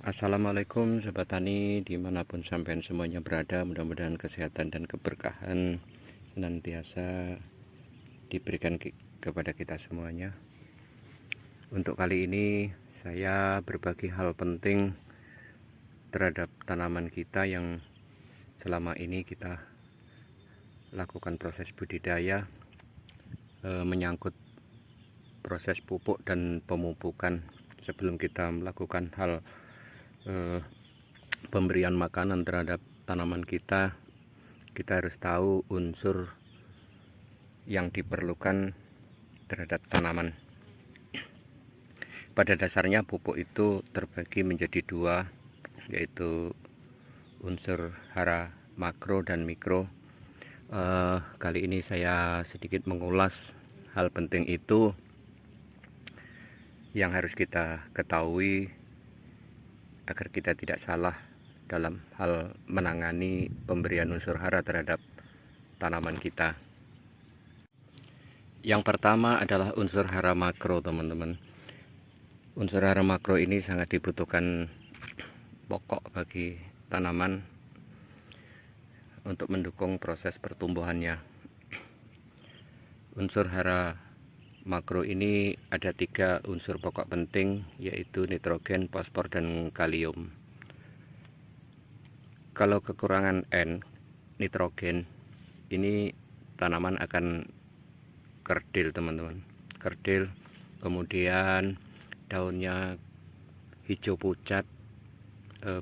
Assalamualaikum Sobat Tani, dimanapun sampean semuanya berada, mudah-mudahan kesehatan dan keberkahan senantiasa diberikan kepada kita semuanya. Untuk kali ini saya berbagi hal penting terhadap tanaman kita yang selama ini kita lakukan proses budidaya, menyangkut proses pupuk dan pemupukan. Sebelum kita melakukan hal pemberian makanan terhadap tanaman kita harus tahu unsur yang diperlukan terhadap tanaman. Pada dasarnya pupuk itu terbagi menjadi dua, yaitu unsur hara makro dan mikro. Kali ini saya sedikit mengulas hal penting itu yang harus kita ketahui agar kita tidak salah dalam hal menangani pemberian unsur hara terhadap tanaman kita. Yang pertama adalah unsur hara makro, teman-teman. Unsur hara makro ini sangat dibutuhkan pokok bagi tanaman untuk mendukung proses pertumbuhannya. Unsur hara makro ini ada 3 unsur pokok penting, yaitu nitrogen, fosfor, dan kalium. Kalau kekurangan nitrogen, ini tanaman akan kerdil, teman-teman. Kerdil, kemudian daunnya hijau pucat,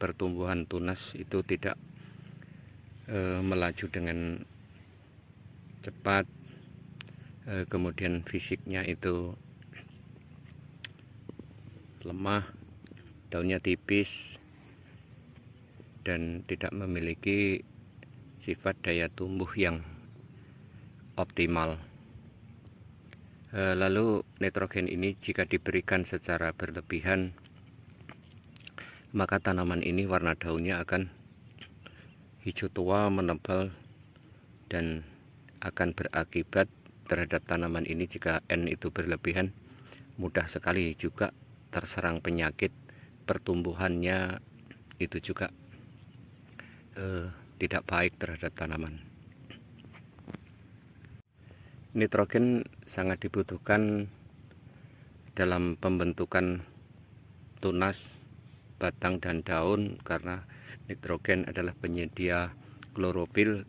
pertumbuhan tunas itu tidak melaju dengan cepat, kemudian fisiknya itu lemah, daunnya tipis, dan tidak memiliki sifat daya tumbuh yang optimal. Lalu nitrogen ini jika diberikan secara berlebihan, maka tanaman ini warna daunnya akan hijau tua menebal dan akan berakibat terhadap tanaman ini. Jika N itu berlebihan, mudah sekali juga terserang penyakit, pertumbuhannya itu juga tidak baik terhadap tanaman. Nitrogen sangat dibutuhkan dalam pembentukan tunas, batang, dan daun, karena nitrogen adalah penyedia klorofil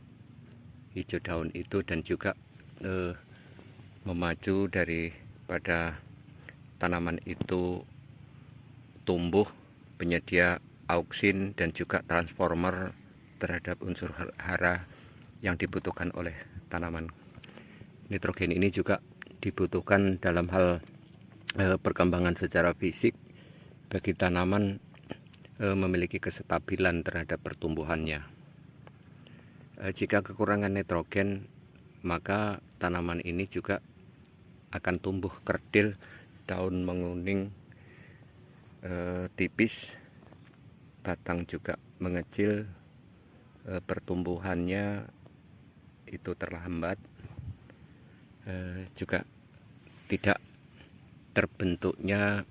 hijau daun itu, dan juga memacu daripada tanaman itu tumbuh, penyedia auksin dan juga transformer terhadap unsur hara yang dibutuhkan oleh tanaman. Nitrogen ini juga dibutuhkan dalam hal perkembangan secara fisik bagi tanaman memiliki kestabilan terhadap pertumbuhannya. Jika kekurangan nitrogen, maka tanaman ini juga akan tumbuh kerdil, daun menguning tipis, batang juga mengecil, pertumbuhannya itu terlambat, juga tidak terbentuknya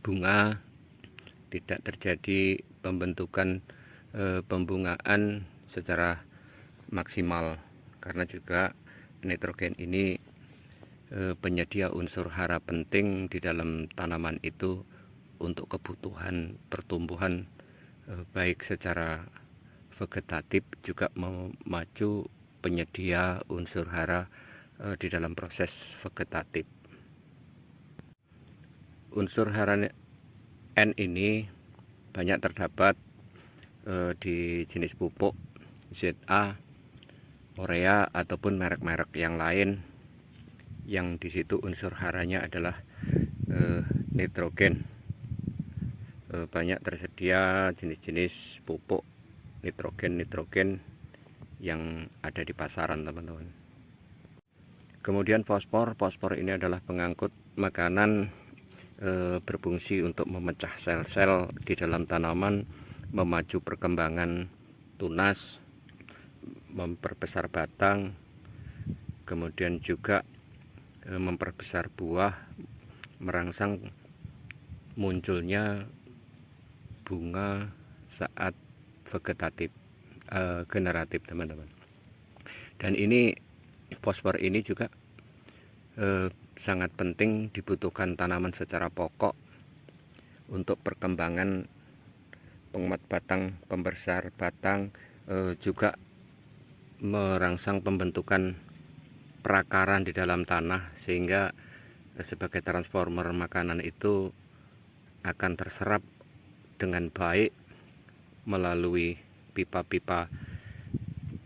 bunga, tidak terjadi pembentukan pembungaan secara maksimal, karena juga nitrogen ini penyedia unsur hara penting di dalam tanaman itu untuk kebutuhan pertumbuhan, baik secara vegetatif, juga memacu penyedia unsur hara di dalam proses vegetatif. Unsur hara N ini banyak terdapat di jenis pupuk ZA, urea, ataupun merek-merek yang lain, yang di situ unsur haranya adalah nitrogen. Banyak tersedia jenis-jenis pupuk nitrogen yang ada di pasaran, teman-teman. Kemudian fosfor ini adalah pengangkut makanan, berfungsi untuk memecah sel-sel di dalam tanaman, memacu perkembangan tunas, memperbesar batang, kemudian juga memperbesar buah, merangsang munculnya bunga saat vegetatif, generatif teman-teman. Dan ini fosfor ini juga sangat penting dibutuhkan tanaman secara pokok untuk perkembangan penguat batang, pembesar batang, juga merangsang pembentukan perakaran di dalam tanah, sehingga sebagai transformer makanan itu akan terserap dengan baik melalui pipa-pipa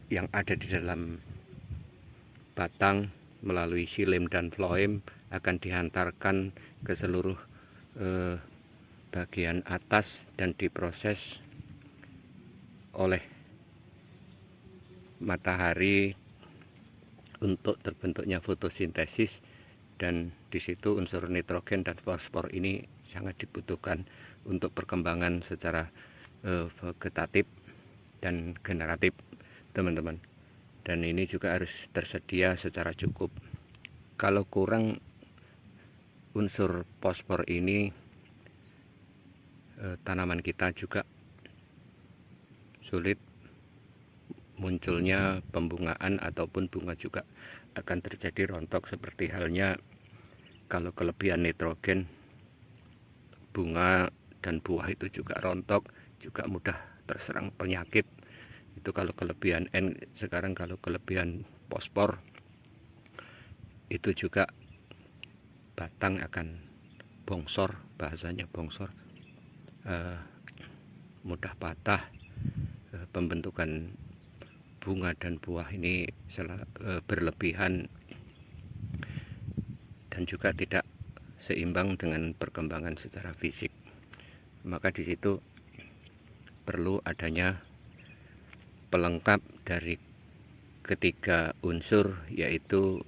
yang ada di dalam batang, melalui xilem dan floem akan dihantarkan ke seluruh bagian atas dan diproses oleh matahari untuk terbentuknya fotosintesis, dan di situ unsur nitrogen dan fosfor ini sangat dibutuhkan untuk perkembangan secara vegetatif dan generatif teman-teman. Dan ini juga harus tersedia secara cukup. Kalau kurang unsur fosfor ini, tanaman kita juga sulit munculnya pembungaan, ataupun bunga juga akan terjadi rontok. Seperti halnya kalau kelebihan nitrogen, bunga dan buah itu juga rontok, juga mudah terserang penyakit. Itu kalau kelebihan N. Sekarang kalau kelebihan fosfor, itu juga batang akan bongsor, bahasanya bongsor, mudah patah, pembentukan bunga dan buah ini berlebihan, dan juga tidak seimbang dengan perkembangan secara fisik. Maka di situ perlu adanya pelengkap dari ketiga unsur, yaitu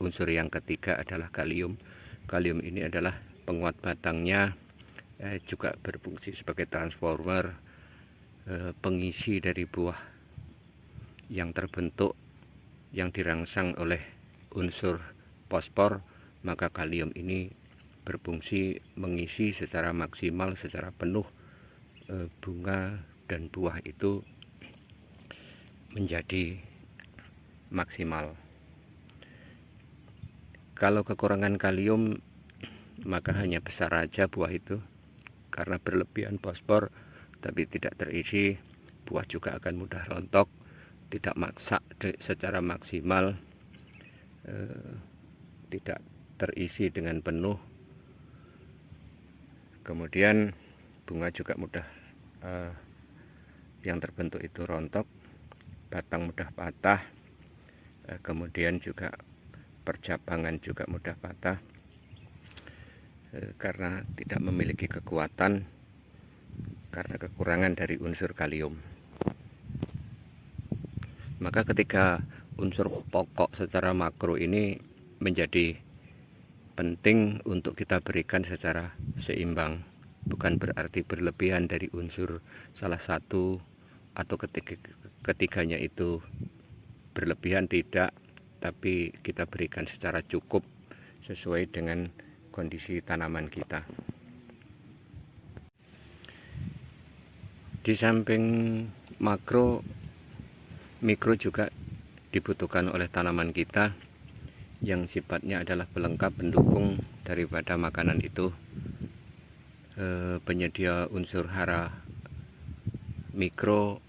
unsur yang ketiga adalah kalium. Kalium ini adalah penguat batangnya, juga berfungsi sebagai transformer, pengisi dari buah yang terbentuk, yang dirangsang oleh unsur fosfor. Maka kalium ini berfungsi mengisi secara maksimal, secara penuh bunga dan buah itu menjadi maksimal. Kalau kekurangan kalium, maka hanya besar aja buah itu, karena berlebihan fosfor tapi tidak terisi, buah juga akan mudah rontok, tidak maksa secara maksimal, tidak terisi dengan penuh. Kemudian bunga juga mudah yang terbentuk itu rontok, batang mudah patah, kemudian juga percabangan juga mudah patah, karena tidak memiliki kekuatan, karena kekurangan dari unsur kalium. Maka ketika unsur pokok secara makro ini menjadi penting untuk kita berikan secara seimbang, bukan berarti berlebihan dari unsur salah satu atau ketiganya itu berlebihan, tidak, tapi kita berikan secara cukup sesuai dengan kondisi tanaman kita. Di samping makro, mikro juga dibutuhkan oleh tanaman kita, yang sifatnya adalah pelengkap pendukung daripada makanan itu, penyedia unsur hara mikro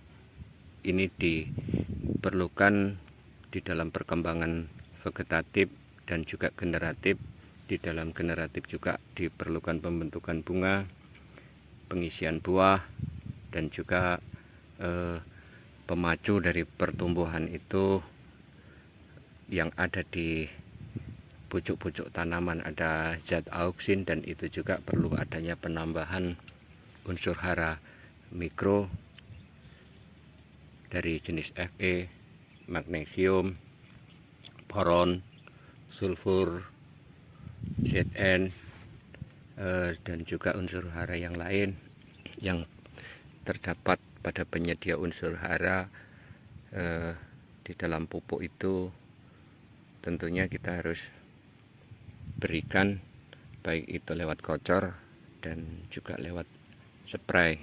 ini diperlukan di dalam perkembangan vegetatif dan juga generatif. Di dalam generatif juga diperlukan pembentukan bunga, pengisian buah, dan juga pemacu dari pertumbuhan itu yang ada di pucuk-pucuk tanaman, ada zat auksin, dan itu juga perlu adanya penambahan unsur hara mikro dari jenis Fe, magnesium, boron, sulfur, Zn, dan juga unsur hara yang lain yang terdapat pada penyedia unsur hara di dalam pupuk itu. Tentunya kita harus berikan, baik itu lewat kocor dan juga lewat spray.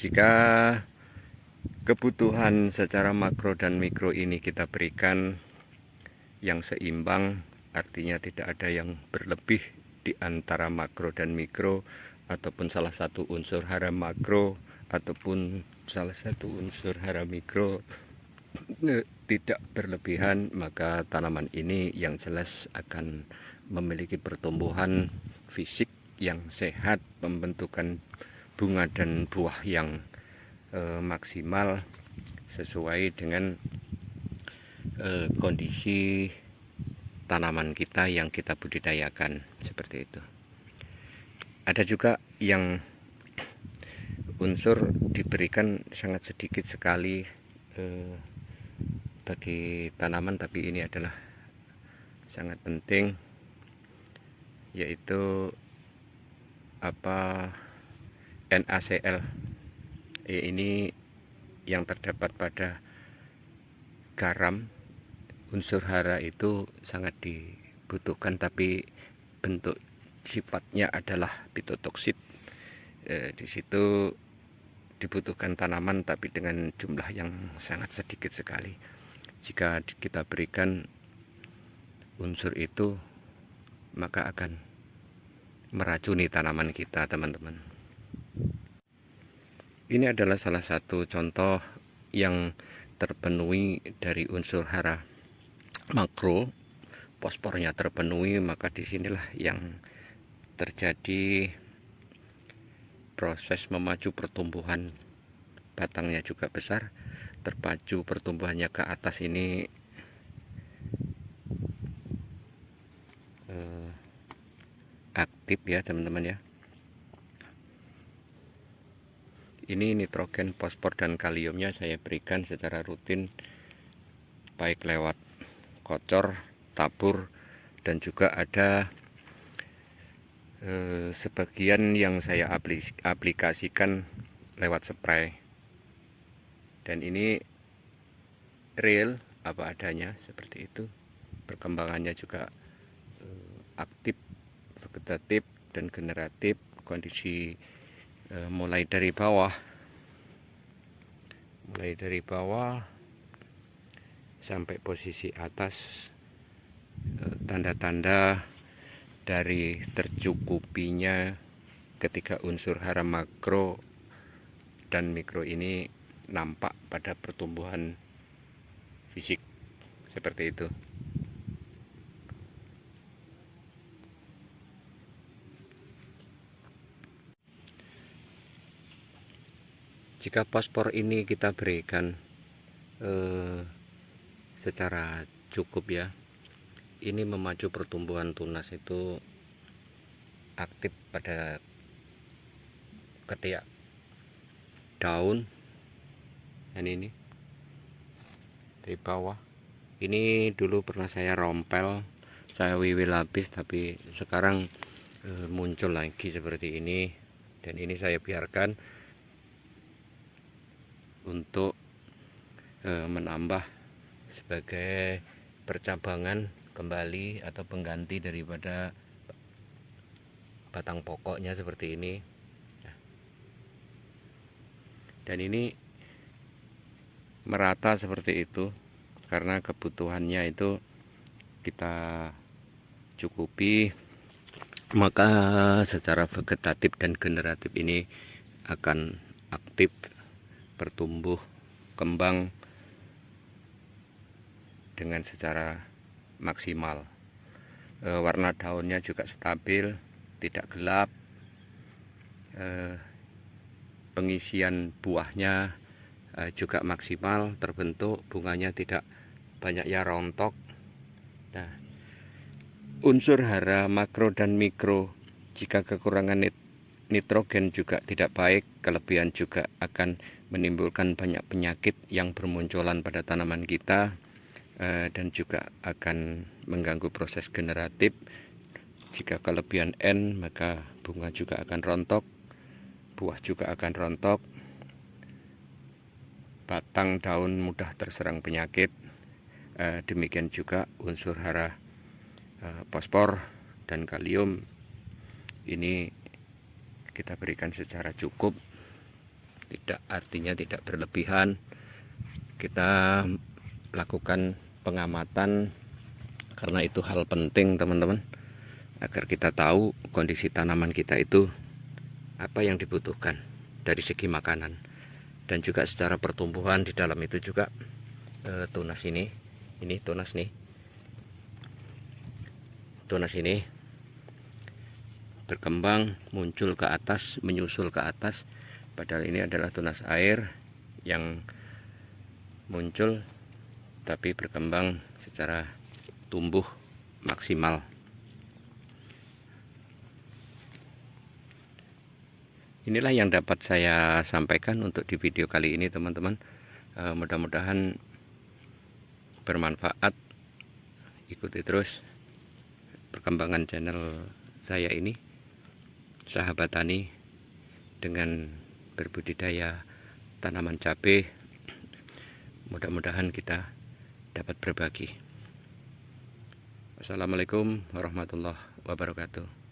Jika kebutuhan secara makro dan mikro ini kita berikan yang seimbang, artinya tidak ada yang berlebih di antara makro dan mikro, ataupun salah satu unsur hara makro ataupun salah satu unsur hara mikro tidak berlebihan, maka tanaman ini yang jelas akan memiliki pertumbuhan fisik yang sehat, pembentukan bunga dan buah yang maksimal sesuai dengan kondisi tanaman kita yang kita budidayakan, seperti itu. Ada juga yang unsur diberikan sangat sedikit sekali bagi tanaman, tapi ini adalah sangat penting, yaitu NaCl. Ini yang terdapat pada garam. Unsur hara itu sangat dibutuhkan, tapi bentuk sifatnya adalah phytotoxid. Di situ dibutuhkan tanaman, tapi dengan jumlah yang sangat sedikit sekali. Jika kita berikan unsur itu, maka akan meracuni tanaman kita, teman-teman. Ini adalah salah satu contoh yang terpenuhi dari unsur hara makro. Fosfornya terpenuhi, maka disinilah yang terjadi proses memacu pertumbuhan. Batangnya juga besar, terpacu pertumbuhannya ke atas. Ini aktif ya teman-teman ya. Ini nitrogen, fosfor dan kaliumnya saya berikan secara rutin, baik lewat kocor, tabur, dan juga ada sebagian yang saya aplikasikan lewat spray. Dan ini real apa adanya, seperti itu. Perkembangannya juga aktif, vegetatif dan generatif. Kondisi mulai dari bawah sampai posisi atas, tanda-tanda dari tercukupinya ketiga unsur hara makro dan mikro ini nampak pada pertumbuhan fisik, seperti itu. Jika fosfor ini kita berikan secara cukup ya, ini memacu pertumbuhan tunas itu aktif pada ketiak daun. Dan ini dari bawah, ini dulu pernah saya rompel, saya wiwil habis, tapi sekarang muncul lagi seperti ini. Dan ini saya biarkan untuk menambah sebagai percabangan kembali atau pengganti daripada batang pokoknya, seperti ini. Dan ini merata seperti itu karena kebutuhannya itu kita cukupi, maka secara vegetatif dan generatif ini akan aktif, bertumbuh kembang dengan secara maksimal. Warna daunnya juga stabil, tidak gelap. Pengisian buahnya juga maksimal terbentuk, bunganya tidak banyak ya rontok. Nah, unsur hara makro dan mikro, jika kekurangan nitrogen juga tidak baik, kelebihan juga akan menimbulkan banyak penyakit yang bermunculan pada tanaman kita, dan juga akan mengganggu proses generatif. Jika kelebihan N, maka bunga juga akan rontok, buah juga akan rontok, batang daun mudah terserang penyakit. Demikian juga unsur hara fosfor dan kalium ini kita berikan secara cukup, tidak artinya tidak berlebihan. Kita lakukan pengamatan karena itu hal penting teman-teman, agar kita tahu kondisi tanaman kita itu apa yang dibutuhkan dari segi makanan dan juga secara pertumbuhan. Di dalam itu juga tunas ini tunas nih, tunas ini berkembang, muncul ke atas, menyusul ke atas, padahal ini adalah tunas air yang muncul tapi berkembang secara tumbuh maksimal. Inilah yang dapat saya sampaikan untuk di video kali ini teman-teman. Mudah-mudahan bermanfaat. Ikuti terus perkembangan channel saya ini, Sahabat Tani, dengan berbudidaya tanaman cabai. Mudah-mudahan kita dapat berbagi. Wassalamualaikum warahmatullahi wabarakatuh.